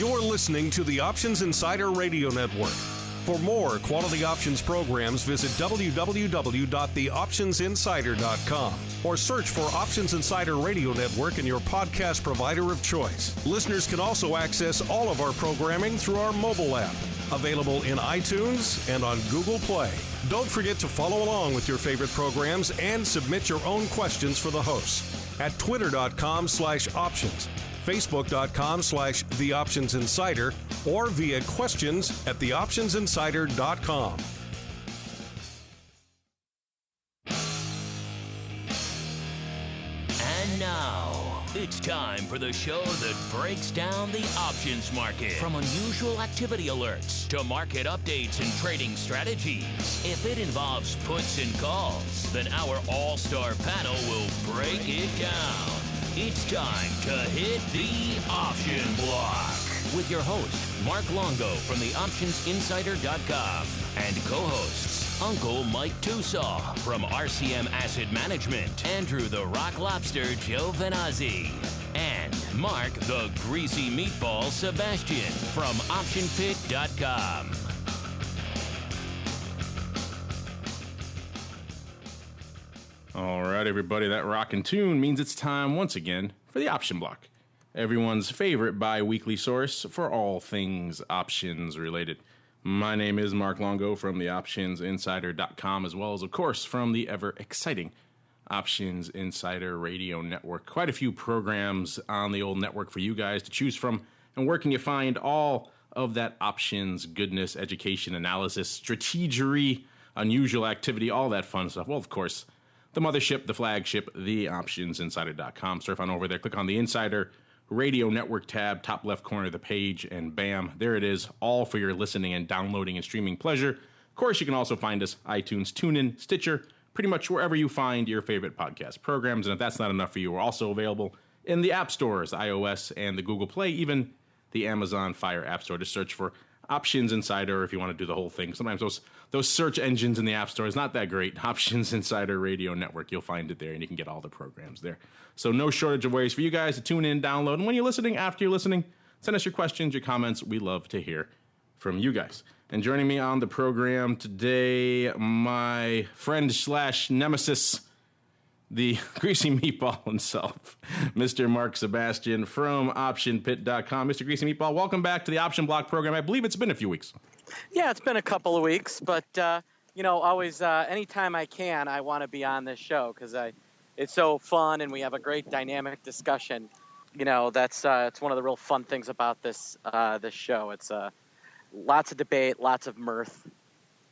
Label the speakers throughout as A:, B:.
A: You're listening to the Options Insider Radio Network. For more quality options programs, visit www.theoptionsinsider.com or search for Options Insider Radio Network in your podcast provider of choice. Listeners can also access all of our programming through our mobile app, available in iTunes and on Google Play. Don't forget to follow along with your favorite programs and submit your own questions for the hosts at twitter.com/options, facebook.com/theoptionsinsider, or via questions at theoptionsinsider.com.
B: And now, it's time for the show that breaks down the options market. From unusual activity alerts to market updates and trading strategies. If it involves puts and calls, then our all-star panel will break it down. It's time to hit the option block with your host, Mark Longo from theoptionsinsider.com, and co-hosts, Uncle Mike Tusaw from RCM Asset Management, Andrew the Rock Lobster Giovinazzi, and Mark the Greasy Meatball Sebastian from OptionPit.com.
C: All right, everybody, that rockin' tune means it's time once again for the Option Block, everyone's favorite bi-weekly source for all things options related. My name is Mark Longo from the OptionsInsider.com, as well as, of course, from the ever-exciting Options Insider Radio Network. Quite a few programs on the old network for you guys to choose from. And where can you find all of that options, goodness, education, analysis, strategery, unusual activity, all that fun stuff? Well, of course, the mothership, the flagship, theoptionsinsider.com. Surf on over there, click on the Insider Radio Network tab, top left corner of the page, and bam, there it is, all for your listening and downloading and streaming pleasure. Of course, you can also find us iTunes, TuneIn, Stitcher, pretty much wherever you find your favorite podcast programs. And if that's not enough for you, we're also available in the App Stores, iOS and the Google Play, even the Amazon Fire App Store. Just search for Options Insider if you want to do the whole thing. Sometimes those search engines in the App Store is not that great. Options Insider Radio Network, you'll find it there, and you can get all the programs there. So no shortage of ways for you guys to tune in, download, and when you're listening, after you're listening, send us your questions, your comments. We love to hear from you guys. And joining me on the program today, my friend / nemesis, the greasy meatball himself, Mr. Mark Sebastian from OptionPit.com. Mr. Greasy Meatball, welcome back to the Option Block program. I believe it's been a few weeks.
D: Yeah, it's been a couple of weeks, but, always, anytime I can, I want to be on this show because it's so fun and we have a great dynamic discussion. That's it's one of the real fun things about this show. It's lots of debate, lots of mirth,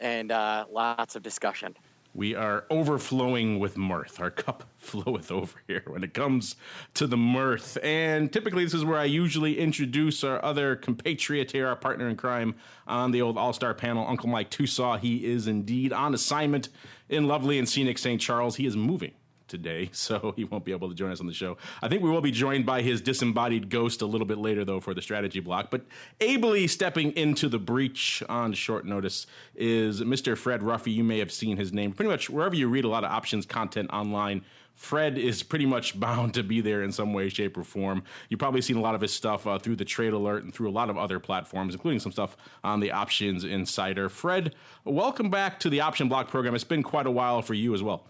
D: and lots of discussion.
C: We are overflowing with mirth. Our cup floweth over here when it comes to the mirth. And typically this is where I usually introduce our other compatriot here, our partner in crime on the old all-star panel, Uncle Mike Tusaw. He is indeed on assignment in lovely and scenic St. Charles. He is moving today, so he won't be able to join us on the show. I think we will be joined by his disembodied ghost a little bit later, though, for the strategy block. But ably stepping into the breach on short notice is Mr. Fred Ruffy. You may have seen his name. Pretty much wherever you read a lot of options content online, Fred is pretty much bound to be there in some way, shape, or form. You've probably seen a lot of his stuff through the Trade Alert and through a lot of other platforms, including some stuff on the Options Insider. Fred, welcome back to the Option Block program. It's been quite a while for you as well.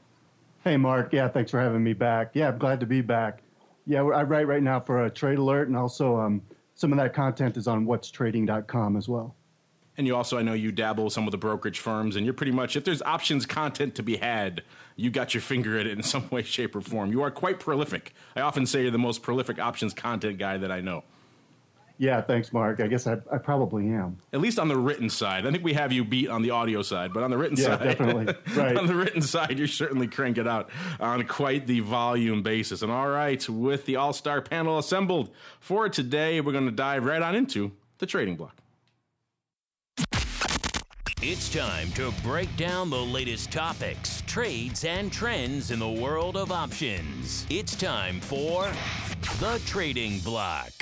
E: Hey, Mark. Yeah, thanks for having me back. Yeah, I'm glad to be back. Yeah, I write right now for a Trade Alert, and also some of that content is on whatstrading.com as well.
C: And you also, I know you dabble with some of the brokerage firms, and you're pretty much, if there's options content to be had, you got your finger at it in some way, shape, or form. You are quite prolific. I often say you're the most prolific options content guy that I know.
E: Yeah, thanks, Mark. I guess I probably am.
C: At least on the written side. I think we have you beat on the audio side, but on the written side.
E: Yeah, definitely. Right.
C: On the written side, you're certainly crank it out on quite the volume basis. And all right, with the all-star panel assembled for today, we're going to dive right on into the trading block.
B: It's time to break down the latest topics, trades, and trends in the world of options. It's time for the Trading Block.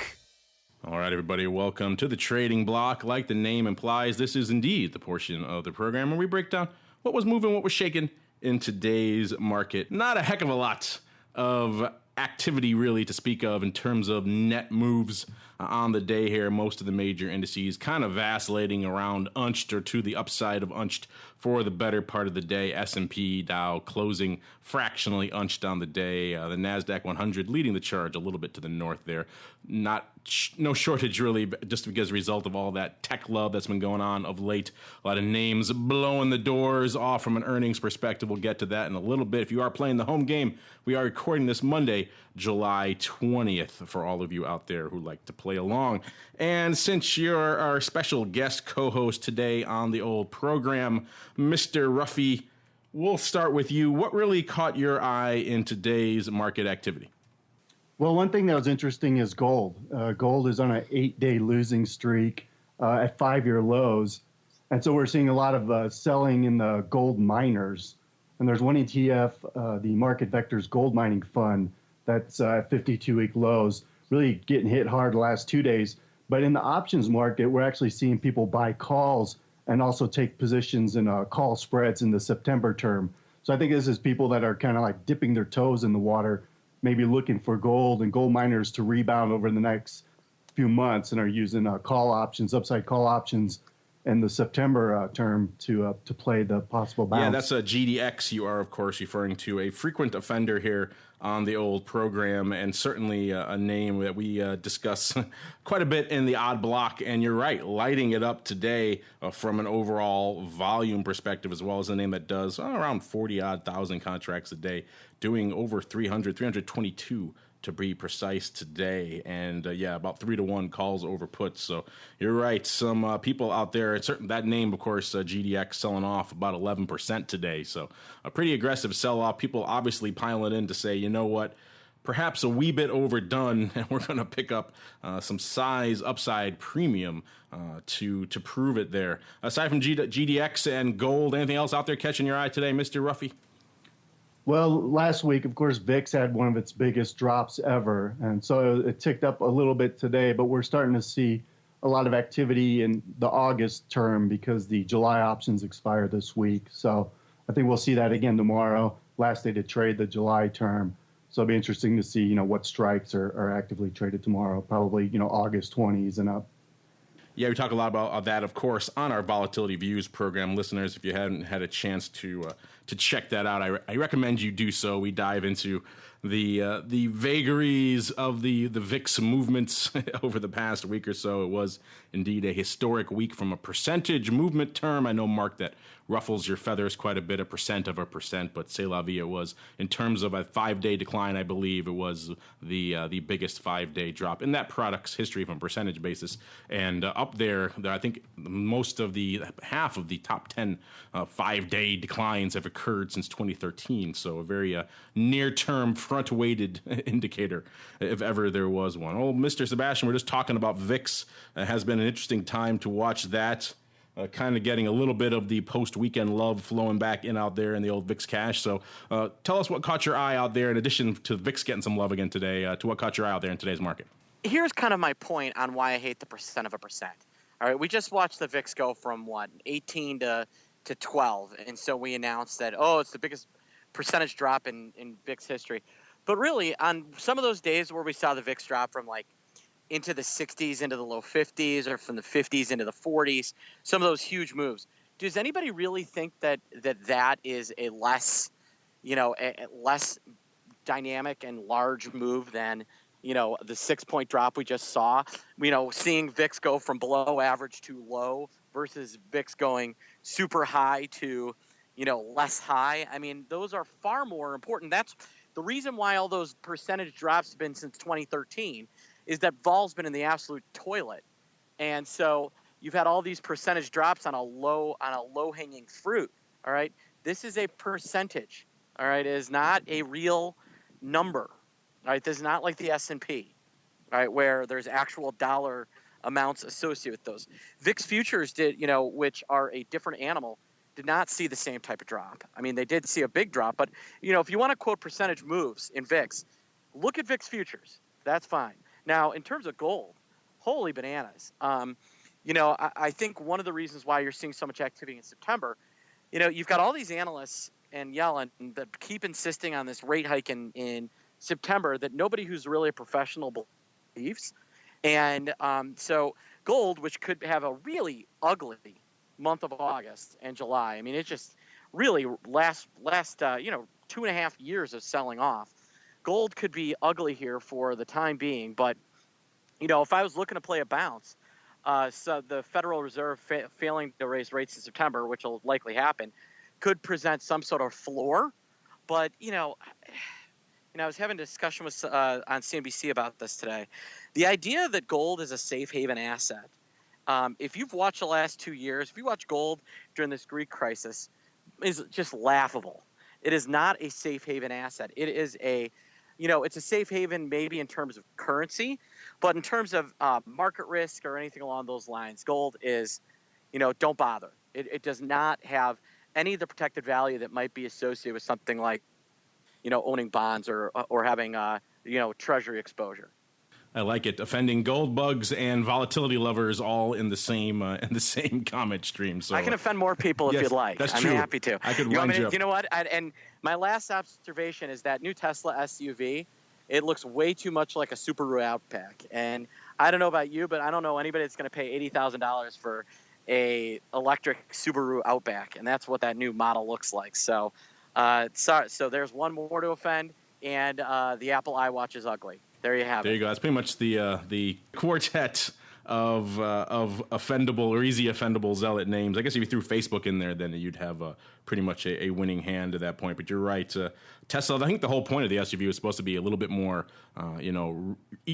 C: All right, everybody, welcome to the Trading Block. Like the name implies, this is indeed the portion of the program where we break down what was moving, what was shaking in today's market. Not a heck of a lot of activity really to speak of in terms of net moves on the day here. Most of the major indices kind of vacillating around unched or to the upside of unched for the better part of the day. S&P, Dow closing fractionally unched on the day. The NASDAQ 100 leading the charge a little bit to the north there. No shortage really, just because as a result of all that tech love that's been going on of late. A lot of names blowing the doors off from an earnings perspective. We'll get to that in a little bit. If you are playing the home game, we are recording this Monday, July 20th, for all of you out there who like to play along. And since you're our special guest co-host today on the old program, Mr. Ruffy, we'll start with you. What really caught your eye in today's market activity?
E: Well, one thing that was interesting is gold. Gold is on an 8-day losing streak at 5-year lows. And so we're seeing a lot of selling in the gold miners. And there's one ETF, the Market Vectors Gold Mining Fund, that's at 52-week lows, really getting hit hard the last 2 days. But in the options market, we're actually seeing people buy calls and also take positions in call spreads in the September term. So I think this is people that are kind of like dipping their toes in the water, maybe looking for gold and gold miners to rebound over the next few months, and are using call options, upside call options in the September term to play the possible bounce.
C: Yeah, that's a GDX. You are, of course, referring to a frequent offender here on the old program, and certainly a name that we discuss quite a bit in the odd block. And you're right, lighting it up today from an overall volume perspective, as well as a name that does around 40-odd thousand contracts a day, doing over 322 to be precise today, and about 3-to-1 calls over puts. So you're right. Some people out there, that name, of course, GDX selling off about 11% today. So a pretty aggressive sell-off. People obviously piling in to say, you know what, perhaps a wee bit overdone, and we're going to pick up some size upside premium to prove it there. Aside from GDX and gold, anything else out there catching your eye today, Mr. Ruffy?
E: Well, last week, of course, VIX had one of its biggest drops ever, and so it ticked up a little bit today, but we're starting to see a lot of activity in the August term because the July options expire this week. So I think we'll see that again tomorrow, last day to trade the July term. So it'll be interesting to see, what strikes are actively traded tomorrow, probably, August 20s and up.
C: Yeah, we talk a lot about that, of course, on our Volatility Views program. Listeners, if you haven't had a chance to check that out, I recommend you do so. We dive into the vagaries of the VIX movements over the past week or so. It was indeed a historic week from a percentage movement term. I know, Mark, that ruffles your feathers quite a bit, 1% of a percent, but c'est la vie, it was. In terms of a 5-day decline, I believe it was the biggest 5-day drop in that product's history from a percentage basis. And up there, I think half of the top 10 5-day declines have occurred since 2013. So a very near-term front-weighted indicator, if ever there was one. Oh, Mr. Sebastian, we're just talking about VIX. It has been an interesting time to watch that. Kind of getting a little bit of the post-weekend love flowing back in out there in the old VIX cash. So tell us what caught your eye out there, in addition to VIX getting some love again today, to what caught your eye out there in today's market.
D: Here's kind of my point on why I hate the percent of a percent. All right, we just watched the VIX go from 18 to 12, and so we announced that, it's the biggest percentage drop in VIX history. But really, on some of those days where we saw the VIX drop from into the 60s, into the low 50s, or from the 50s into the 40s, some of those huge moves. Does anybody really think that is a less, a less dynamic and large move than, the 6-point drop we just saw? Seeing VIX go from below average to low versus VIX going super high to, less high. I mean, those are far more important. That's the reason why all those percentage drops have been since 2013. Is that vol's been in the absolute toilet. And so you've had all these percentage drops on a low-hanging fruit, all right? This is a percentage, all right? It is not a real number, all right? This is not like the S&P, all right, where there's actual dollar amounts associated with those. VIX futures did, which are a different animal, did not see the same type of drop. I mean, they did see a big drop, but, if you want to quote percentage moves in VIX, look at VIX futures. That's fine. Now, in terms of gold, holy bananas. I think one of the reasons why you're seeing so much activity in September, you've got all these analysts and Yellen that keep insisting on this rate hike in September that nobody who's really a professional believes. And so gold, which could have a really ugly month of August and July. I mean, it just really last 2.5 years of selling off. Gold could be ugly here for the time being, but if I was looking to play a bounce, so the Federal Reserve failing to raise rates in September, which will likely happen, could present some sort of floor. But I was having a discussion with on CNBC about this today. The idea that gold is a safe haven asset. If you've watched the last 2 years, if you watch gold during this Greek crisis, is just laughable. It is not a safe haven asset. It is it's a safe haven maybe in terms of currency, but in terms of market risk or anything along those lines, gold is, don't bother. It does not have any of the protected value that might be associated with something like, owning bonds or having, treasury exposure.
C: I like it. Offending gold bugs and volatility lovers all in the same comment stream. So
D: I can offend more people if you'd like.
C: That's
D: I'm
C: true.
D: happy to.
C: I could wind you up.
D: You know what? And my last observation is that new Tesla SUV, it looks way too much like a Subaru Outback. And I don't know about you, but I don't know anybody that's going to pay $80,000 for a electric Subaru Outback, and that's what that new model looks like. So, so there's one more to offend, and the Apple iWatch is ugly. There you have it.
C: There you go. That's pretty much the quartet of offendable or easy offendable zealot names. I guess if you threw Facebook in there, then you'd have pretty much a winning hand at that point. But you're right. Tesla, I think the whole point of the SUV was supposed to be a little bit more,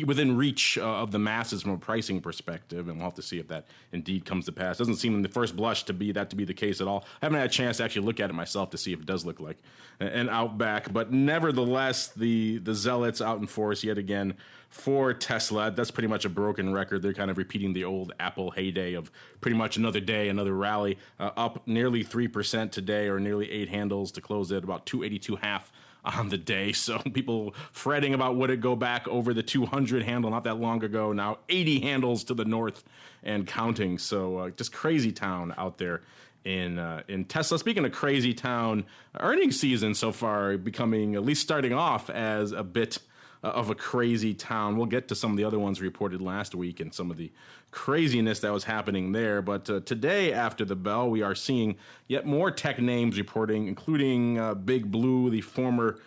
C: within reach of the masses from a pricing perspective, and we'll have to see if that indeed comes to pass. Doesn't seem in the first blush to be the case at all. I haven't had a chance to actually look at it myself to see if it does look like an Outback, but nevertheless, the zealots out in force yet again for Tesla. That's pretty much a broken record. They're kind of repeating the old Apple heyday of pretty much another day, another rally, up nearly 3% today, or nearly 8 handles to close at about 282.5 on the day. So people fretting about would it go back over the 200 handle not that long ago. Now 80 handles to the north and counting. So just crazy town out there in Tesla. Speaking of crazy town, earnings season so far becoming, at least starting off, as a bit of a crazy town. We'll get to some of the other ones reported last week and some of the craziness that was happening there. But today, after the bell, we are seeing yet more tech names reporting, including Big Blue, the former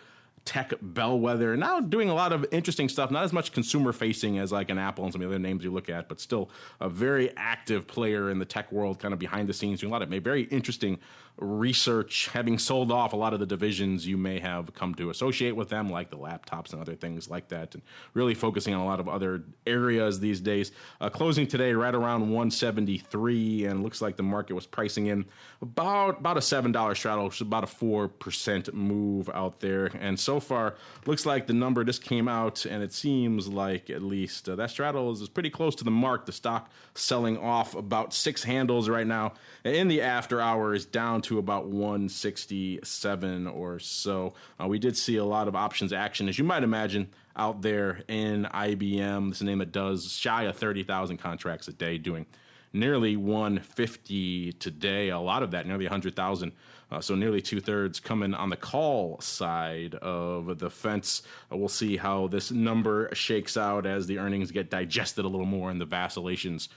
C: tech bellwether, now doing a lot of interesting stuff, not as much consumer facing as like an Apple and some of the other names you look at, but still a very active player in the tech world, kind of behind the scenes, doing a lot of very interesting research, having sold off a lot of the divisions you may have come to associate with them, like the laptops and other things like that, and really focusing on a lot of other areas these days. Closing today right around 173, and looks like the market was pricing in about a $7 straddle, which is about a 4% move out there. And so far, looks like the number just came out, and it seems like at least that straddle is pretty close to the mark. The stock selling off about 6 handles right now. In the after hours, down to about 167 or so. We did see a lot of options action, as you might imagine, out there in IBM. This is a name that does shy of 30,000 contracts a day, doing nearly 150 today. A lot of that, nearly 100,000. So nearly 2/3 coming on the call side of the fence. We'll see how this number shakes out as the earnings get digested a little more and the vacillations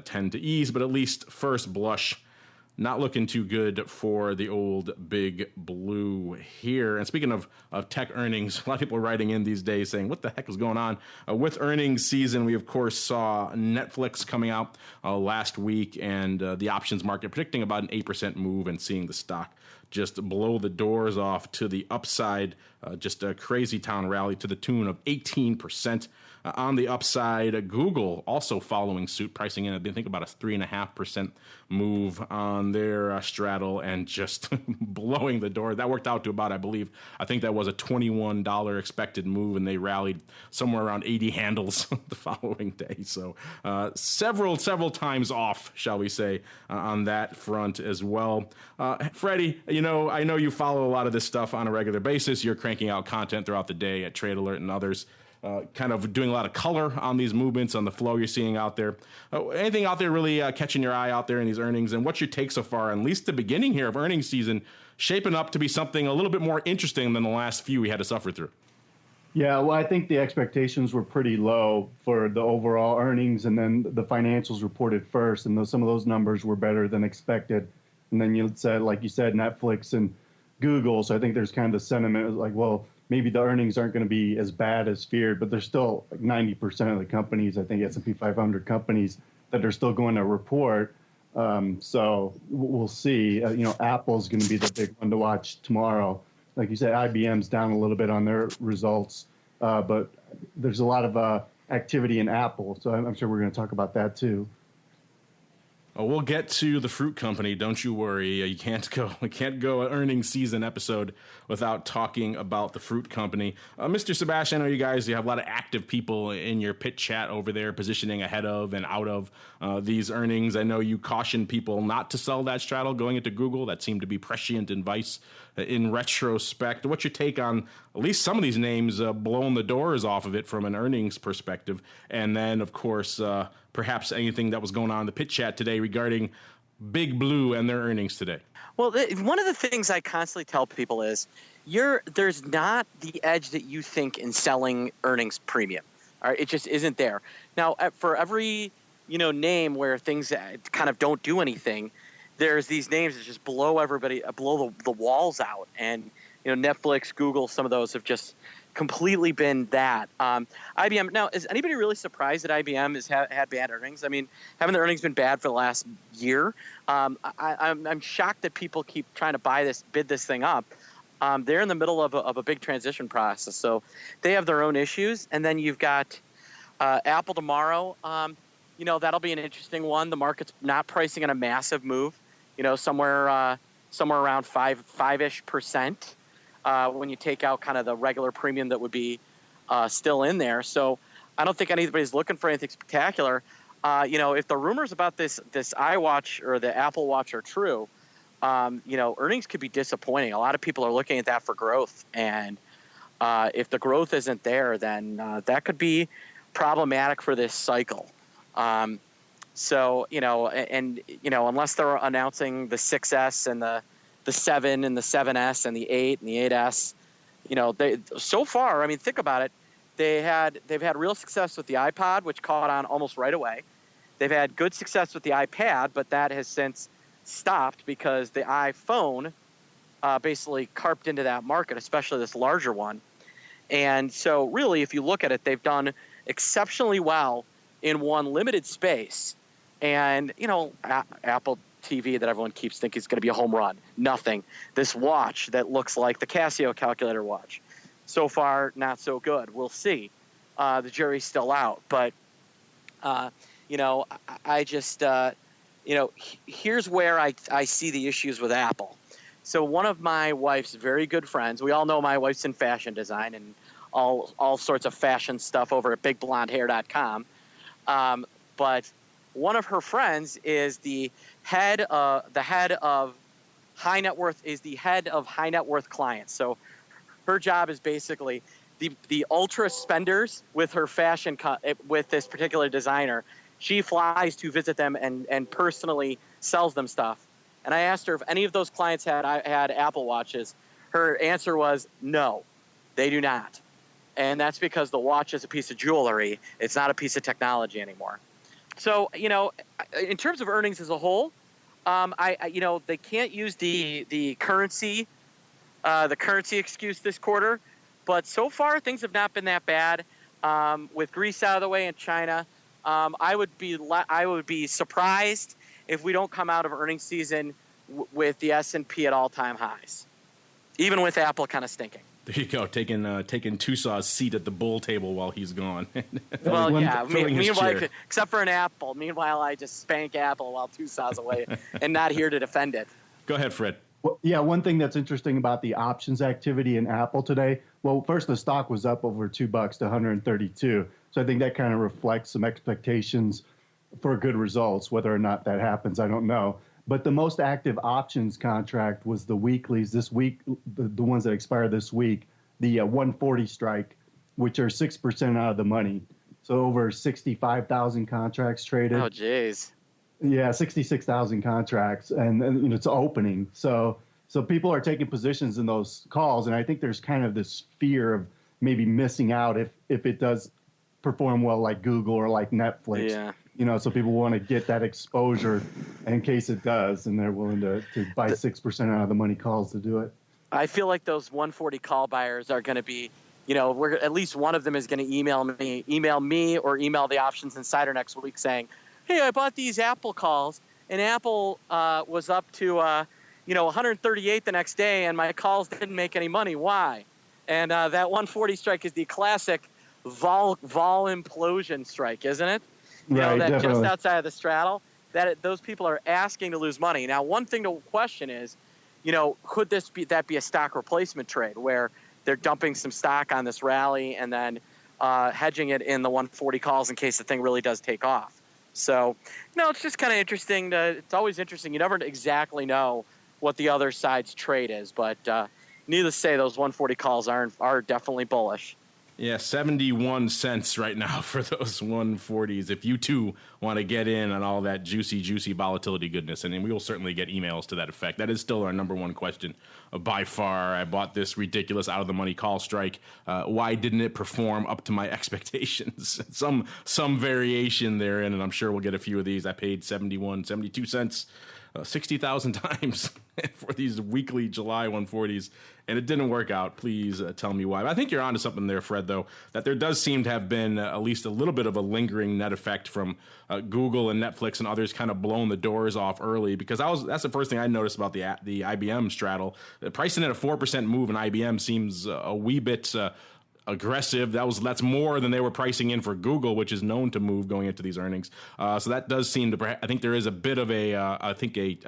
C: tend to ease. But at least first blush, not looking too good for the old Big Blue here. And speaking of tech earnings, a lot of people are writing in these days saying, what the heck is going on? With earnings season, we, of course, saw Netflix coming out last week, and the options market predicting about an 8% move and seeing the stock just blow the doors off to the upside. Just a crazy town rally to the tune of 18%. On the upside, Google also following suit, pricing in, I think, about a 3.5% move on their straddle, and just blowing the door. That worked out to about, I think that was a $21 expected move, and they rallied somewhere around 80 handles the following day. So several times off, shall we say, on that front as well. Freddie, I know you follow a lot of this stuff on a regular basis. You're cranking out content throughout the day at Trade Alert and others. Kind of doing a lot of color on these movements, on the flow you're seeing out there. Anything out there really catching your eye out there in these earnings? And what's your take so far, at least the beginning here of earnings season, shaping up to be something a little bit more interesting than the last few we had to suffer through?
E: Yeah, well, I think the expectations were pretty low for the overall earnings, and then the financials reported first, and some of those numbers were better than expected. And then you said, like you said, Netflix and Google. So I think there's kind of the sentiment like, well, maybe the earnings aren't going to be as bad as feared, but there's still like 90% of the companies, I think S&P 500 companies, that are still going to report. So we'll see. Apple's going to be the big one to watch tomorrow. Like you said, IBM's down a little bit on their results, but there's a lot of activity in Apple. So I'm sure we're going to talk about that too.
C: Oh, we'll get to the fruit company. Don't you worry. We can't go an earnings season episode without talking about the fruit company. Mr. Sebastian, I know you have a lot of active people in your pit chat over there, positioning ahead of and out of these earnings. I know you cautioned people not to sell that straddle going into Google. That seemed to be prescient advice in retrospect. What's your take on at least some of these names blowing the doors off of it from an earnings perspective? And then, of course, perhaps anything that was going on in the pit chat today regarding Big Blue and their earnings today.
D: Well, one of the things I constantly tell people is there's not the edge that you think in selling earnings premium. All right, it just isn't there. Now, for every name where things kind of don't do anything, there's these names that just blow the walls out. And Netflix, Google, some of those have just completely been that. IBM. Now, is anybody really surprised that IBM has had bad earnings? I mean, haven't the earnings been bad for the last year? I'm shocked that people keep trying to bid this thing up. They're in the middle of a big transition process, so they have their own issues. And then you've got Apple tomorrow. That'll be an interesting one. The market's not pricing in a massive move. Somewhere around 5-ish%. When you take out kind of the regular premium that would be still in there. So I don't think anybody's looking for anything spectacular. If the rumors about this iWatch or the Apple Watch are true, earnings could be disappointing. A lot of people are looking at that for growth. And if the growth isn't there, then that could be problematic for this cycle. Unless they're announcing the 6S and the 7 and the 7S and the 8 and the 8S, so far, I mean, think about it. They've had real success with the iPod, which caught on almost right away. They've had good success with the iPad, but that has since stopped because the iPhone basically carped into that market, especially this larger one. And so really, if you look at it, they've done exceptionally well in one limited space. And, Apple TV that everyone keeps thinking is going to be a home run. Nothing. This watch that looks like the Casio calculator watch. So far, not so good. We'll see. The jury's still out. But, here's where I see the issues with Apple. So one of my wife's very good friends, we all know my wife's in fashion design and all sorts of fashion stuff over at bigblondehair.com. But one of her friends is the head of high net worth clients. So her job is basically the ultra spenders with her fashion with this particular designer. She flies to visit them and personally sells them stuff. And I asked her if any of those clients had Apple Watches. Her answer was no, they do not. And that's because the watch is a piece of jewelry. It's not a piece of technology anymore. So, in terms of earnings as a whole, they can't use the currency excuse this quarter, but so far things have not been that bad. With Greece out of the way and China, I would be surprised if we don't come out of earnings season with the S&P at all-time highs, even with Apple kind of stinking.
C: There you go, taking Tusaw's seat at the bull table while he's gone.
D: Well, yeah. Meanwhile, except for an Apple. Meanwhile, I just spank Apple while Tusaw's away and not here to defend it.
C: Go ahead, Fred.
E: Well, yeah, one thing that's interesting about the options activity in Apple today. Well, first the stock was up over $2 to 132. So I think that kind of reflects some expectations for good results. Whether or not that happens, I don't know. But the most active options contract was the weeklies this week, the ones that expire this week, the 140 strike, which are 6% out of the money. So over 65,000 contracts traded.
D: Oh, geez.
E: Yeah, 66,000 contracts, and it's opening. So people are taking positions in those calls, and I think there's kind of this fear of maybe missing out if it does perform well like Google or like Netflix.
D: Yeah.
E: You know, so people want to get that exposure in case it does, and they're willing to buy 6% out of the money calls to do it.
D: I feel like those 140 call buyers are going to be, you know, we're at least one of them is going to email me or email the Options Insider next week saying, hey, I bought these Apple calls and Apple was up to, 138 the next day and my calls didn't make any money. Why? And that 140 strike is the classic vol implosion strike, isn't it? You know, that
E: definitely.
D: just outside of the straddle, those people are asking to lose money. Now, one thing to question is, you know, could that be a stock replacement trade where they're dumping some stock on this rally and then hedging it in the 140 calls in case the thing really does take off? So, you know, it's just kind of interesting. It's always interesting. You never exactly know what the other side's trade is, but needless to say, those 140 calls are definitely bullish.
C: Yeah, 71 cents right now for those 140s. If you too want to get in on all that juicy volatility goodness, and we will certainly get emails to that effect. That is still our number one question by far. I bought this ridiculous out of the money call strike. Why didn't it perform up to my expectations? Some variation therein, and I'm sure we'll get a few of these. I paid 72 cents. 60,000 times for these weekly July 140s, and it didn't work out. Please tell me why. I think you're onto something there, Fred, though, that there does seem to have been at least a little bit of a lingering net effect from Google and Netflix and others kind of blowing the doors off early, because that's the first thing I noticed about the IBM straddle. Pricing at a 4% move in IBM seems a wee bit aggressive. That's more than they were pricing in for Google, which is known to move going into these earnings. So that does seem to, I think there is a bit of a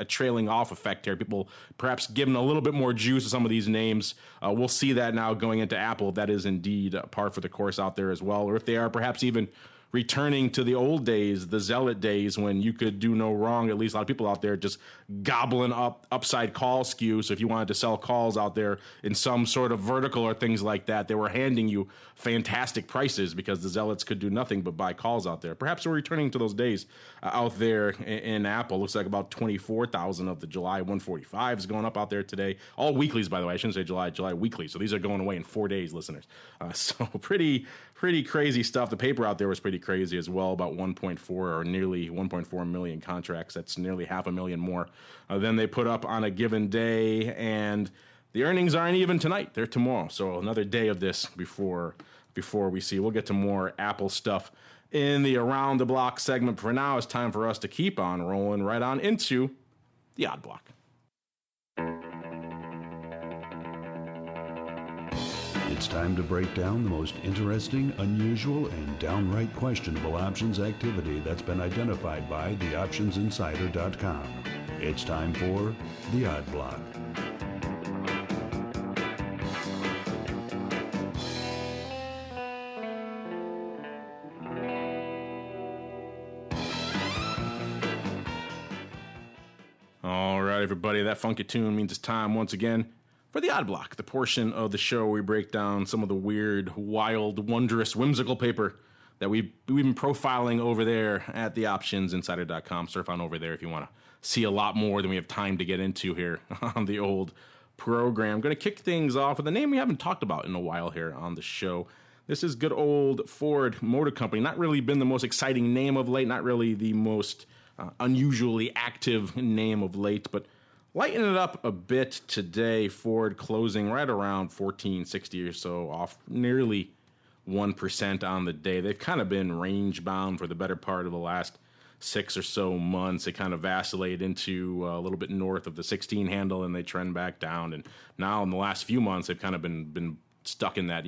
C: trailing off effect here. People perhaps giving a little bit more juice to some of these names. We'll see that now going into Apple. That is indeed par for the course out there as well. Or if they are perhaps even returning to the old days, the zealot days, when you could do no wrong. At least a lot of people out there just gobbling up upside call skew. So if you wanted to sell calls out there in some sort of vertical or things like that, they were handing you fantastic prices because the zealots could do nothing but buy calls out there. Perhaps we're returning to those days out there in Apple. Looks like about 24,000 of the July 145s going up out there today. All weeklies, by the way. I shouldn't say July weekly. So these are going away in 4 days, listeners. So pretty crazy stuff. The paper out there was pretty crazy as well, about 1.4 or nearly 1.4 million contracts. That's nearly 500,000 more than they put up on a given day. And the earnings aren't even tonight. They're tomorrow. So another day of this before we see. We'll get to more Apple stuff in the Around the Block segment. For now, it's time for us to keep on rolling right on into the Odd Block.
F: It's time to break down the most interesting, unusual, and downright questionable options activity that's been identified by theoptionsinsider.com. It's time for the Odd Block.
C: All right, everybody, that funky tune means it's time once again for the Odd Block, the portion of the show where we break down some of the weird, wild, wondrous, whimsical paper that we've been profiling over there at theoptionsinsider.com. Surf on over there if you want to see a lot more than we have time to get into here on the old program. I'm going to kick things off with a name we haven't talked about in a while here on the show. This is good old Ford Motor Company. Not really been the most exciting name of late, not really the most unusually active name of late, but lighten it up a bit today. Ford closing right around 1460 or so, off nearly 1% on the day. They've kind of been range bound for the better part of the last 6 or so months. They kind of vacillate into a little bit north of the 16 handle and they trend back down. And now in the last few months, they've kind of been stuck in that,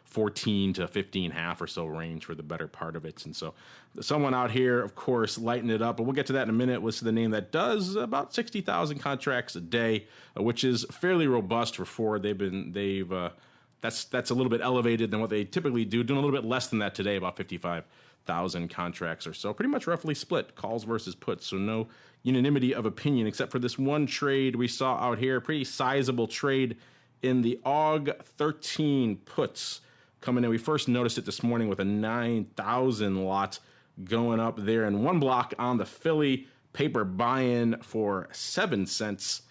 C: 14 to 15.5 or so range for the better part of it. And so someone out here, of course, lighten it up, but we'll get to that in a minute. Listen to the name that does about 60,000 contracts a day, which is fairly robust for Ford. That's a little bit elevated than what they typically do, doing a little bit less than that today, about 55,000 contracts or so. Pretty much roughly split, calls versus puts. So no unanimity of opinion, except for this one trade we saw out here, pretty sizable trade in the AUG 13 puts coming in. We first noticed it this morning with a 9,000 lot going up there in one block on the Philly paper buy-in for 7 cents.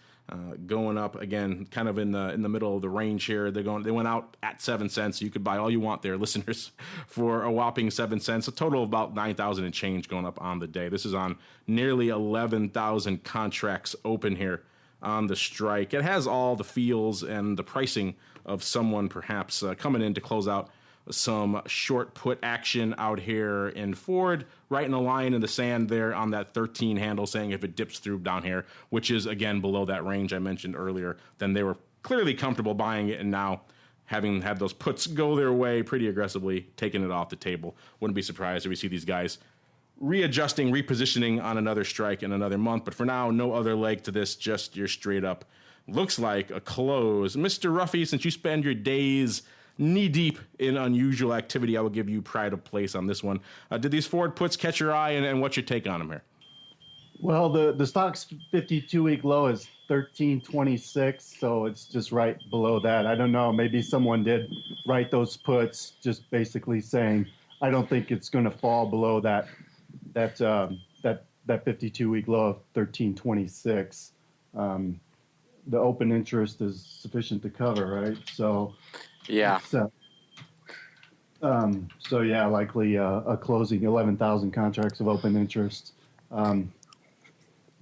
C: going up again, kind of in the middle of the range here. They went out at 7 cents. You could buy all you want there, listeners, for a whopping 7 cents. A total of about 9,000 and change going up on the day. This is on nearly 11,000 contracts open here on the strike. It has all the feels and the pricing of someone perhaps coming in to close out some short put action out here in Ford, right in a line in the sand there on that 13 handle, saying if it dips through down here, which is again below that range I mentioned earlier, then they were clearly comfortable buying it, and now having had those puts go their way pretty aggressively, taking it off the table. Wouldn't be surprised if we see these guys readjusting, repositioning on another strike in another month. But for now, no other leg to this, just your straight up, looks like a close. Mr. Ruffy, since you spend your days knee-deep in unusual activity, I will give you pride of place on this one. Did these Ford puts catch your eye, and what's your take on them here?
E: Well, the stock's 52-week low is 1326, so it's just right below that. I don't know. Maybe someone did write those puts, just basically saying, I don't think it's going to fall below that 52-week low of 1326. The open interest is sufficient to cover, right? So.
D: Yeah.
E: So yeah, likely a closing 11,000 contracts of open interest.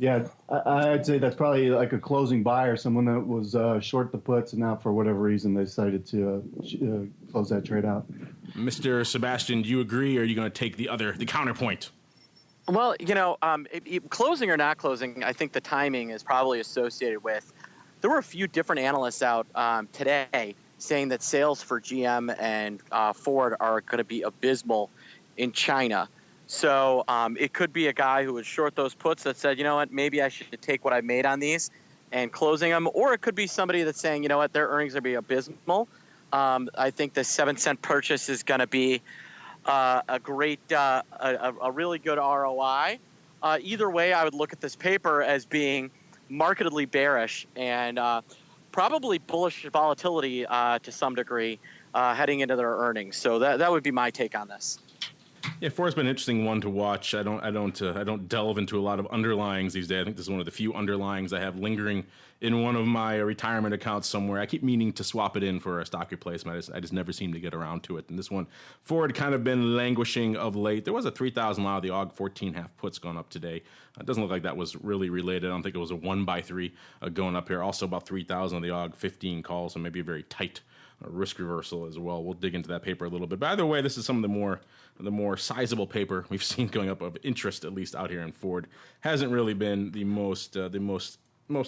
E: Yeah, I'd say that's probably like a closing buyer, someone that was short the puts, and now for whatever reason they decided to close that trade out.
C: Mr. Sebastian, do you agree, or are you going to take the counterpoint?
D: Well, closing or not closing, I think the timing is probably associated with. There were a few different analysts out today saying that sales for GM and Ford are going to be abysmal in China. So it could be a guy who would short those puts that said, you know what, maybe I should take what I made on these and closing them. Or it could be somebody that's saying, you know what, their earnings are going to be abysmal. I think the 7-cent purchase is going to be a great, a really good ROI. Either way, I would look at this paper as being markedly bearish and probably bullish volatility to some degree heading into their earnings. So that would be my take on this.
C: Yeah, Ford's been an interesting one to watch. I don't delve into a lot of underlyings these days. I think this is one of the few underlyings I have lingering in one of my retirement accounts somewhere. I keep meaning to swap it in for a stock replacement. I just never seem to get around to it. And this one, Ford, kind of been languishing of late. There was a 3,000 mile of the AUG 14.5 puts going up today. It doesn't look like that was really related. I don't think it was a 1x3 going up here. Also about 3,000 of the AUG 15 calls, so maybe a very tight risk reversal as well. We'll dig into that paper a little bit. But either way, this is some of the more sizable paper we've seen going up of interest, at least out here in Ford. Hasn't really been the most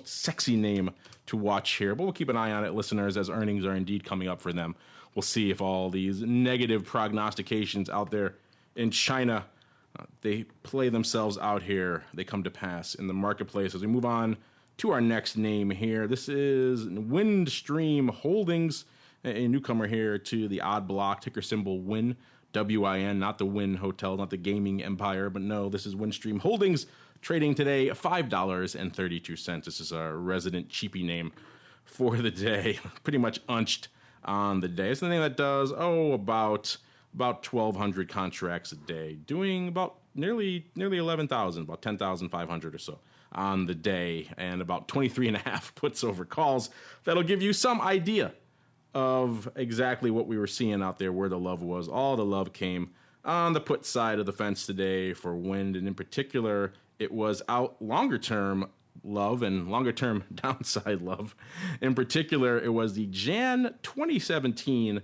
C: sexy name to watch here, but we'll keep an eye on it, listeners, as earnings are indeed coming up for them. We'll see if all these negative prognostications out there in China, they play themselves out here. They come to pass in the marketplace. As we move on to our next name here, this is Windstream Holdings, a newcomer here to the odd block, ticker symbol WIN, WIN, not the Wynn Hotel, not the gaming empire, but no, this is Windstream Holdings, trading today $5.32. This is our resident cheapie name for the day, pretty much unched on the day. It's the name that does, about 1,200 contracts a day, doing about nearly 11,000, about 10,500 or so on the day, and about 23.5 puts over calls. That'll give you some idea of exactly what we were seeing out there, where the love was. All the love came on the put side of the fence today for Wind, and in particular, it was out longer-term love and longer-term downside love. In particular, it was the Jan 2017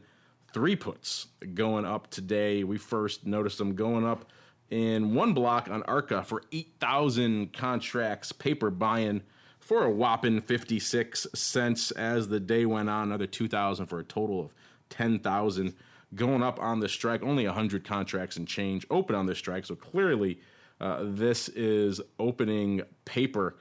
C: three puts going up today. We first noticed them going up in one block on ARCA for 8,000 contracts, paper buying for a whopping 56 cents. As the day went on, another 2,000 for a total of 10,000 going up on the strike. Only 100 contracts and change open on the strike, so clearly this is opening paper.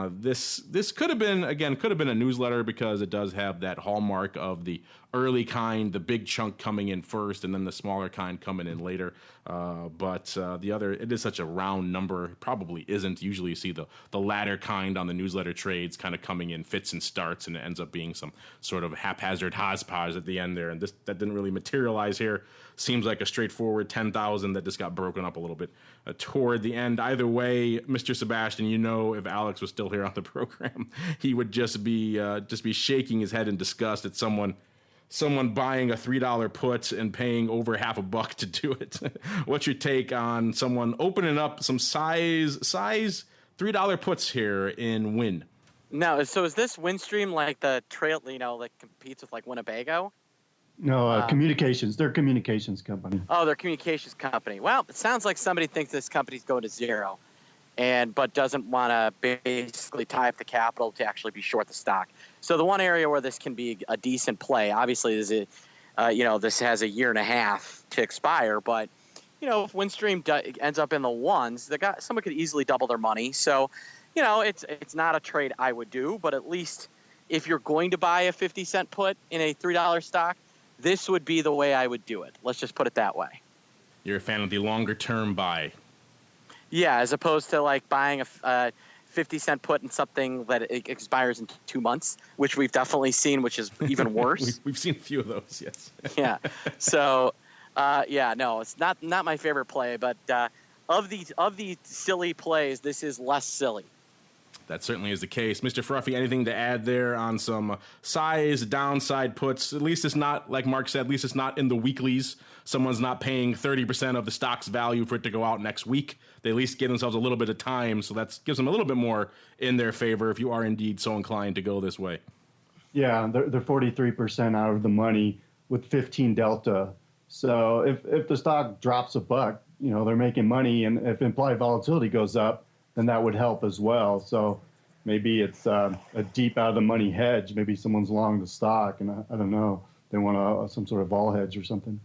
C: This could have been a newsletter, because it does have that hallmark of the early kind, the big chunk coming in first, and then the smaller kind coming in later. But the other, it is such a round number. Probably isn't. Usually you see the latter kind on the newsletter trades kind of coming in fits and starts, and it ends up being some sort of haphazard hodgepodge at the end there. And that didn't really materialize here. Seems like a straightforward 10,000 that just got broken up a little bit toward the end. Either way, Mr. Sebastian, if Alex was still here on the program, he would just be shaking his head in disgust at someone buying a $3 put and paying over $50 to do it. What's your take on someone opening up some size $3 puts here in Win?
D: No, so is this Windstream like the trail, that competes with like Winnebago?
E: No, communications. They're a communications company.
D: Oh, they're a communications company. Well, it sounds like somebody thinks this company's going to zero, but doesn't want to basically tie up the capital to actually be short the stock. So the one area where this can be a decent play, obviously, is this has a year and a half to expire. But if Windstream ends up in the ones, someone could easily double their money. So, it's not a trade I would do. But at least if you're going to buy a 50-cent put in a $3 stock, this would be the way I would do it. Let's just put it that way.
C: You're a fan of the longer term buy.
D: Yeah, as opposed to like buying a 50-cent put in something that expires in 2 months, which we've definitely seen, which is even worse.
C: We've seen a few of those, yes.
D: Yeah. So, no, it's not my favorite play, but of the silly plays, this is less silly.
C: That certainly is the case. Mr. Ruffy, anything to add there on some size downside puts? At least it's not, like Mark said, at least it's not in the weeklies. Someone's not paying 30% of the stock's value for it to go out next week. They at least give themselves a little bit of time, so that gives them a little bit more in their favor if you are indeed so inclined to go this way.
E: Yeah, they're 43% out of the money with 15 delta. So if the stock drops $1, they're making money, and if implied volatility goes up, then that would help as well. So maybe it's a deep out of the money hedge. Maybe someone's long the stock, and I don't know. They want some sort of vol hedge or something.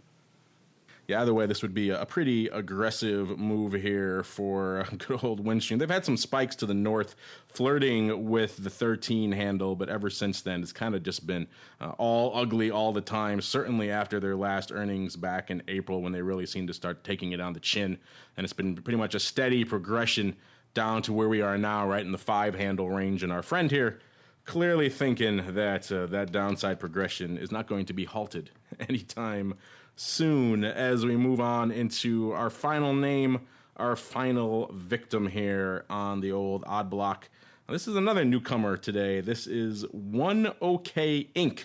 C: Yeah, either way, this would be a pretty aggressive move here for good old Windstream. They've had some spikes to the north, flirting with the 13 handle, but ever since then, it's kind of just been all ugly all the time, certainly after their last earnings back in April when they really seemed to start taking it on the chin. And it's been pretty much a steady progression down to where we are now, right in the 5 handle range. And our friend here clearly thinking that that downside progression is not going to be halted anytime soon. As we move on into our final name, our final victim here on the old odd block. Now, this is another newcomer today. This is ONEOK Inc.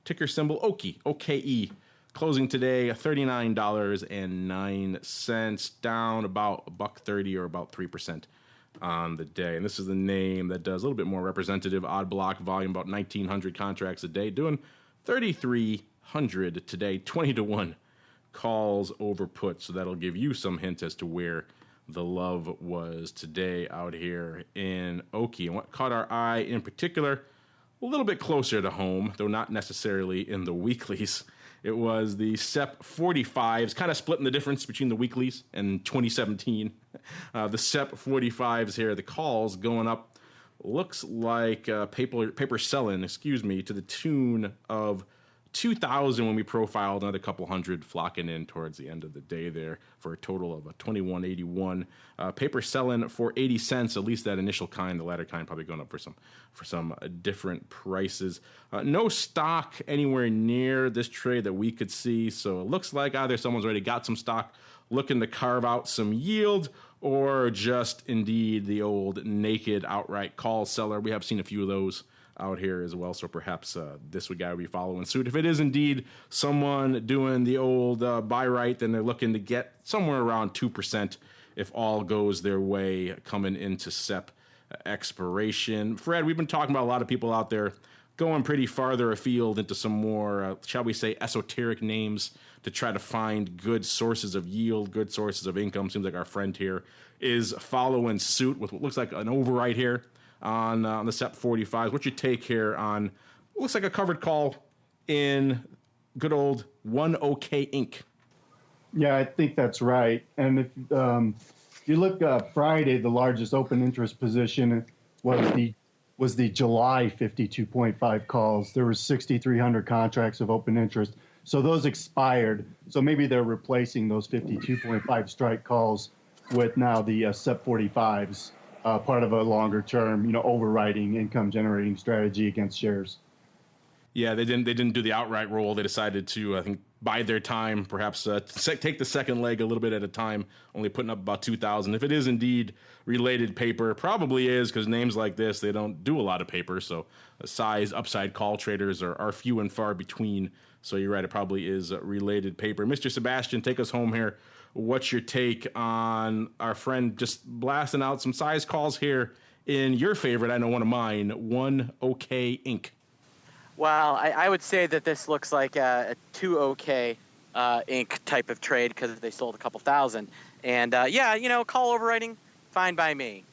C: Ticker symbol OKE, OKE. Closing today, $39.09, down about $1.30 or about 3% on the day. And this is the name that does a little bit more representative odd block volume, about 1,900 contracts a day, doing 3,300 today, 20-1 calls over puts. So that'll give you some hint as to where the love was today out here in Okie. And what caught our eye in particular, a little bit closer to home, though not necessarily in the weeklies. It was the SEP 45s, kind of splitting the difference between the weeklies and 2017. The SEP 45s here, the calls going up, looks like paper selling, to the tune of 2,000 when we profiled, another couple hundred flocking in towards the end of the day there for a total of a 21.81. Paper selling for 80 cents, at least that initial kind. The latter kind probably going up for some different prices. No stock anywhere near this trade that we could see, so it looks like either someone's already got some stock looking to carve out some yield, or just indeed the old naked outright call seller. We have seen a few of those out here as well, so perhaps this guy would be following suit. If it is indeed someone doing the old buy right, then they're looking to get somewhere around 2% if all goes their way coming into SEP expiration. Fred, we've been talking about a lot of people out there going pretty farther afield into some more, shall we say, esoteric names to try to find good sources of yield, good sources of income. Seems like our friend here is following suit with what looks like an overwrite here on the SEP 45s. What's your take here on what looks like a covered call in good old ONEOK Inc.?
E: Yeah, I think that's right. And if you look Friday, the largest open interest position was the July 52.5 calls. There was 6,300 contracts of open interest. So those expired. So maybe they're replacing those 52.5 strike calls with now the SEP 45s, part of a longer term, overriding income generating strategy against shares.
C: Yeah, they didn't do the outright roll. They decided to, I think, bide their time, perhaps take the second leg a little bit at a time, only putting up about 2,000. If it is indeed related paper, probably is, because names like this, they don't do a lot of paper. So size upside call traders are few and far between. So you're right, it probably is related paper. Mr. Sebastian, take us home here. What's your take on our friend just blasting out some size calls here in your favorite, I know one of mine, ONEOK Inc.?
D: Well, I would say that this looks like a 2OK Inc. type of trade because they sold a couple thousand. And, call overwriting, fine by me.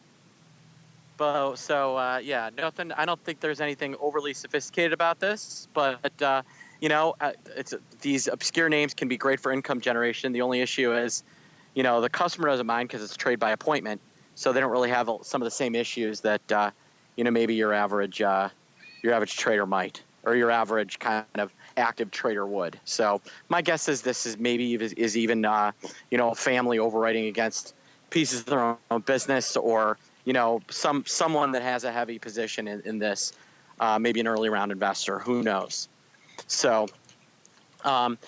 D: But, nothing. I don't think there's anything overly sophisticated about this. But, these obscure names can be great for income generation. The only issue is, the customer doesn't mind because it's trade by appointment. So they don't really have some of the same issues that, maybe your average trader might, or your average kind of active trader would. So my guess is this is maybe is even a family overwriting against pieces of their own business, or someone that has a heavy position in this, maybe an early round investor. Who knows? So fine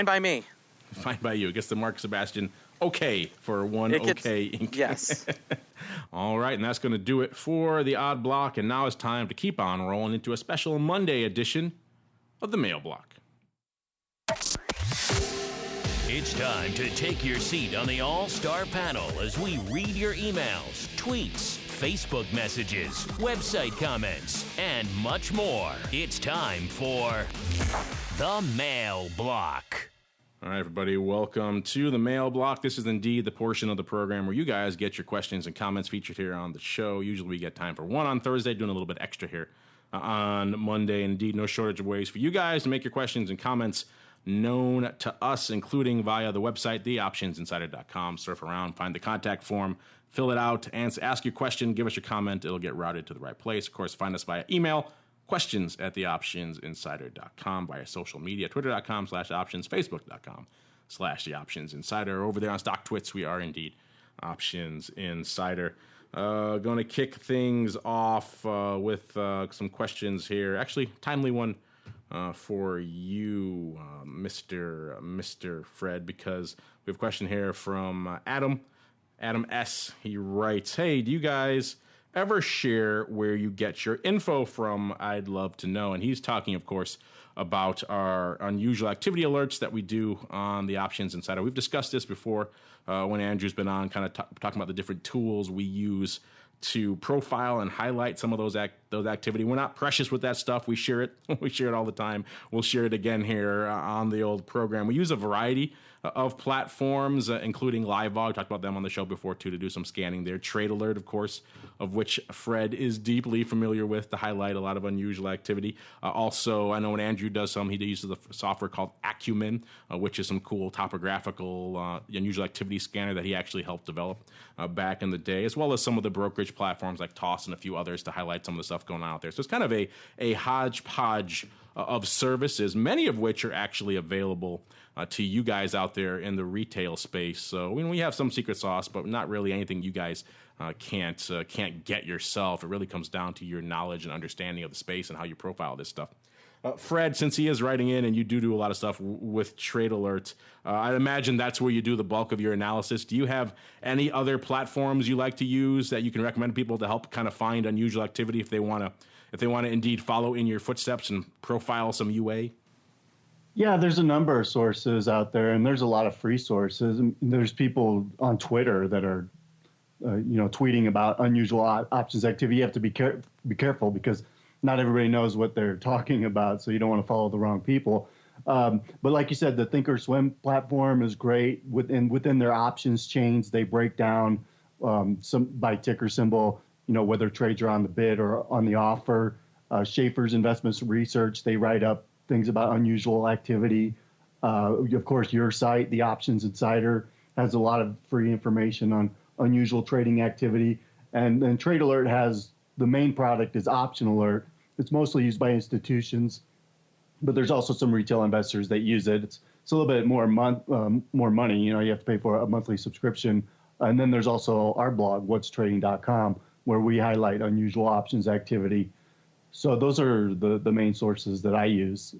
D: by me.
C: Fine by you. I guess the Mark Sebastian okay for ONEOK Inc.
D: Yes.
C: All right, and that's going to do it for the Odd Block, and now it's time to keep on rolling into a special Monday edition of the Mail Block.
B: It's time to take your seat on the All-Star panel as we read your emails, tweets, Facebook messages, website comments, and much more. It's time for the Mail Block.
C: All right, everybody, welcome to the Mail Block. This is indeed the portion of the program where you guys get your questions and comments featured here on the show. Usually we get time for one on Thursday, doing a little bit extra here on Monday. And indeed, no shortage of ways for you guys to make your questions and comments known to us, including via the website, theoptionsinsider.com. Surf around, find the contact form, fill it out, and ask your question, give us your comment. It'll get routed to the right place. Of course, find us via email, questions@theoptionsinsider.com, via social media, twitter.com/options, facebook.com/theoptionsinsider. Over there on Stock Twits, we are indeed Options Insider. Going to kick things off with some questions here. Actually, timely one for you, Mr. Fred, because we have a question here from Adam S. He writes, hey, do you guys ever share where you get your info from? I'd love to know. And he's talking, of course, about our unusual activity alerts that we do on the Options Insider. We've discussed this before when Andrew's been on, kind of talking about the different tools we use to profile and highlight some of those activity. We're not precious with that stuff. We share it. We share it all the time. We'll share it again here on the old program. We use a variety of platforms, including LiveVol. We talked about them on the show before, too, to do some scanning there. Trade Alert, of course, of which Fred is deeply familiar with to highlight a lot of unusual activity. Also, I know when Andrew does some, he uses a software called Acumen, which is some cool topographical unusual activity scanner that he actually helped develop back in the day, as well as some of the brokerage platforms like Toss and a few others to highlight some of the stuff going on out there. So it's kind of a hodgepodge of services, many of which are actually available to you guys out there in the retail space. So we have some secret sauce, but not really anything you guys can't get yourself. It really comes down to your knowledge and understanding of the space and how you profile this stuff. Fred, since he is writing in and you do a lot of stuff with Trade Alert, I imagine that's where you do the bulk of your analysis. Do you have any other platforms you like to use that you can recommend to people to help kind of find unusual activity if they want to indeed follow in your footsteps and profile some UA?
E: Yeah, there's a number of sources out there, and there's a lot of free sources. And there's people on Twitter that are, tweeting about unusual options activity. You have to be careful because not everybody knows what they're talking about, so you don't want to follow the wrong people. But like you said, the Thinkorswim platform is great. Within their options chains, they break down some by ticker symbol, whether trades are on the bid or on the offer. Schaefer's Investments Research, they write up things about unusual activity. Of course, your site, the Options Insider, has a lot of free information on unusual trading activity. And then Trade Alert has, the main product is Option Alert. It's mostly used by institutions. but there's also some retail investors that use it. It's a little bit more more money. You have to pay for a monthly subscription. And then there's also our blog, whatstrading.com, where we highlight unusual options activity. So those are the main sources that I use.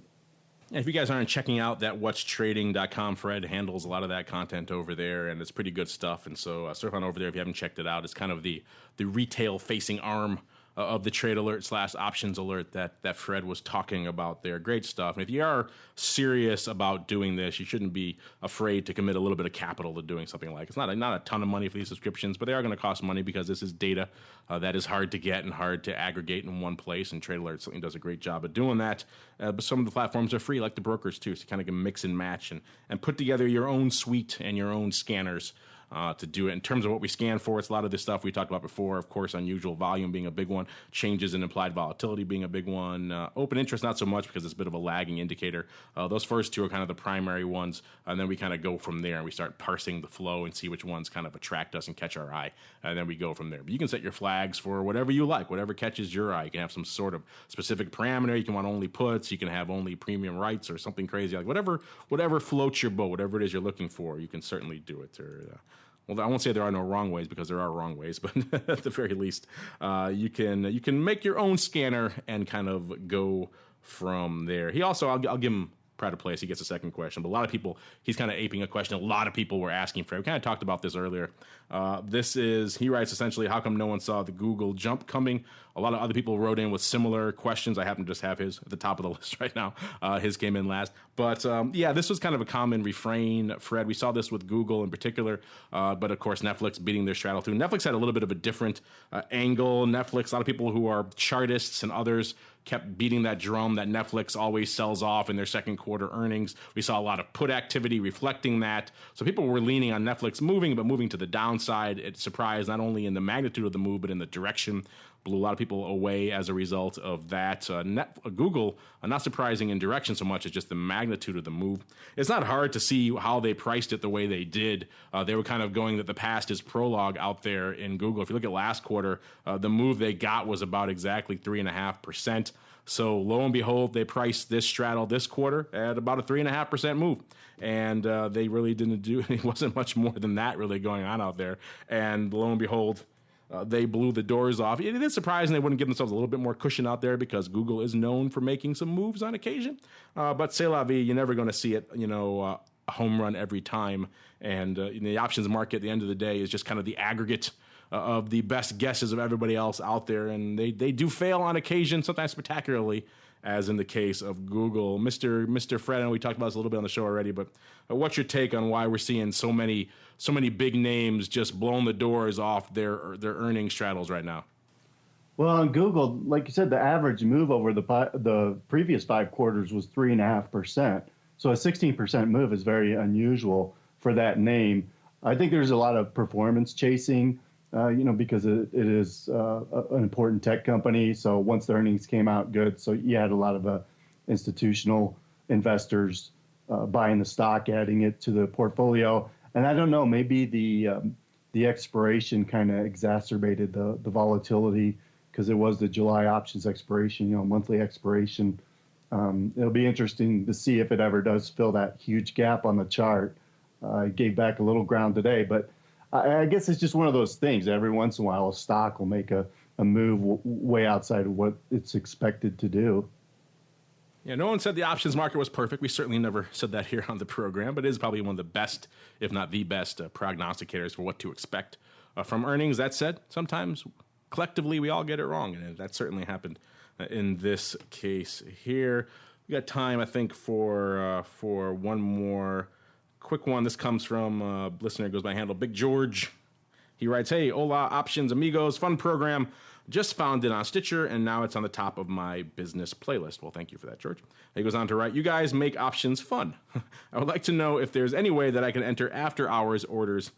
C: If you guys aren't checking out that whatstrading.com, Fred handles a lot of that content over there, and it's pretty good stuff. And so surf on over there if you haven't checked it out. It's kind of the retail-facing arm of the trade alert / options alert that Fred was talking about there. Great stuff. And if you are serious about doing this, you shouldn't be afraid to commit a little bit of capital to doing something like it. It's not a ton of money for these subscriptions, but they are going to cost money because this is data that is hard to get and hard to aggregate in one place, and Trade Alert certainly does a great job of doing that. But some of the platforms are free, like the brokers too, so you kind of can mix and match and put together your own suite and your own scanners to do it. In terms of what we scan for, it's a lot of this stuff we talked about before. Of course, unusual volume being a big one, changes in implied volatility being a big one, open interest not so much because it's a bit of a lagging indicator. Those first two are kind of the primary ones, and then we kind of go from there and we start parsing the flow and see which ones kind of attract us and catch our eye, and then we go from there. But you can set your flags for whatever you like, whatever catches your eye. You can have some sort of specific parameter. You can want only puts, you can have only premium rights or something crazy, like whatever floats your boat, whatever it is you're looking for, you can certainly do it. Well, I won't say there are no wrong ways because there are wrong ways, but at the very least, you can make your own scanner and kind of go from there. He also, I'll give him pride of place. He gets a second question, but a lot of people, he's kind of aping a question a lot of people were asking for. We kind of talked about this earlier. He writes essentially, how come no one saw the Google jump coming? A lot of other people wrote in with similar questions. I happen to just have his at the top of the list right now. His came in last. But this was kind of a common refrain, Fred. We saw this with Google in particular, but of course Netflix beating their straddle through. Netflix had a little bit of a different angle. Netflix, a lot of people who are chartists and others kept beating that drum that Netflix always sells off in their second quarter earnings. We saw a lot of put activity reflecting that. So people were leaning on Netflix moving to the downside. It surprised not only in the magnitude of the move, but in the direction. Blew a lot of people away as a result of that. Google, not surprising in direction so much as just the magnitude of the move. It's not hard to see how they priced it the way they did. They were kind of going that the past is prologue out there in Google. If you look at last quarter, the move they got was about exactly 3.5%. So lo and behold, they priced this straddle this quarter at about a 3.5% move. And they really didn't do, it wasn't much more than that really going on out there. And lo and behold, they blew the doors off. It is surprising they wouldn't give themselves a little bit more cushion out there because Google is known for making some moves on occasion. But c'est la vie, you're never going to see it, a home run every time. And the options market at the end of the day is just kind of the aggregate of the best guesses of everybody else out there. And they do fail on occasion, sometimes spectacularly, as in the case of Google. Mr. Fred, I know we talked about this a little bit on the show already, but what's your take on why we're seeing so many big names just blowing the doors off their earnings straddles right now?
E: Well, on Google, like you said, the average move over the previous 5 quarters was 3.5%. So a 16% move is very unusual for that name. I think there's a lot of performance chasing, because it is an important tech company. So once the earnings came out good, so you had a lot of institutional investors buying the stock, adding it to the portfolio. And I don't know, maybe the expiration kind of exacerbated the volatility because it was the July options expiration, monthly expiration. It'll be interesting to see if it ever does fill that huge gap on the chart. It gave back a little ground today, but I guess it's just one of those things. Every once in a while, a stock will make a move way outside of what it's expected to do.
C: Yeah, no one said the options market was perfect. We certainly never said that here on the program, but it is probably one of the best, if not the best, prognosticators for what to expect from earnings. That said, sometimes collectively we all get it wrong, and that certainly happened in this case here. We got time, I think, for one more quick one. This comes from a listener who goes by handle Big George. He writes, "Hey, hola, options amigos, fun program. Just found it on Stitcher, and now it's on the top of my business playlist." Well, thank you for that, George. He goes on to write, "You guys make options fun. I would like to know if there's any way that I can enter after-hours orders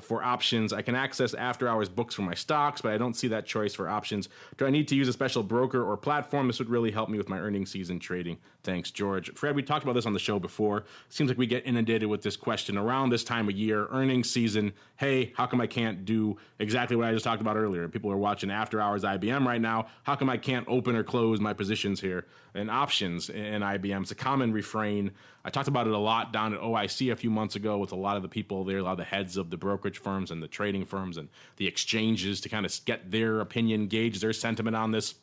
C: for options. I can access after-hours books for my stocks, but I don't see that choice for options. Do I need to use a special broker or platform? This would really help me with my earnings season trading. Thanks, George." Fred, we talked about this on the show before. Seems like we get inundated with this question around this time of year, earnings season. Hey, how come I can't do exactly what I just talked about earlier? People are watching after-hours IBM right now. How come I can't open or close my positions here? and options in IBM. It's a common refrain. I talked about it a lot down at OIC a few months ago with a lot of the people there, a lot of the heads of the brokerage firms and the trading firms and the exchanges to kind of get their opinion, gauge their sentiment on this.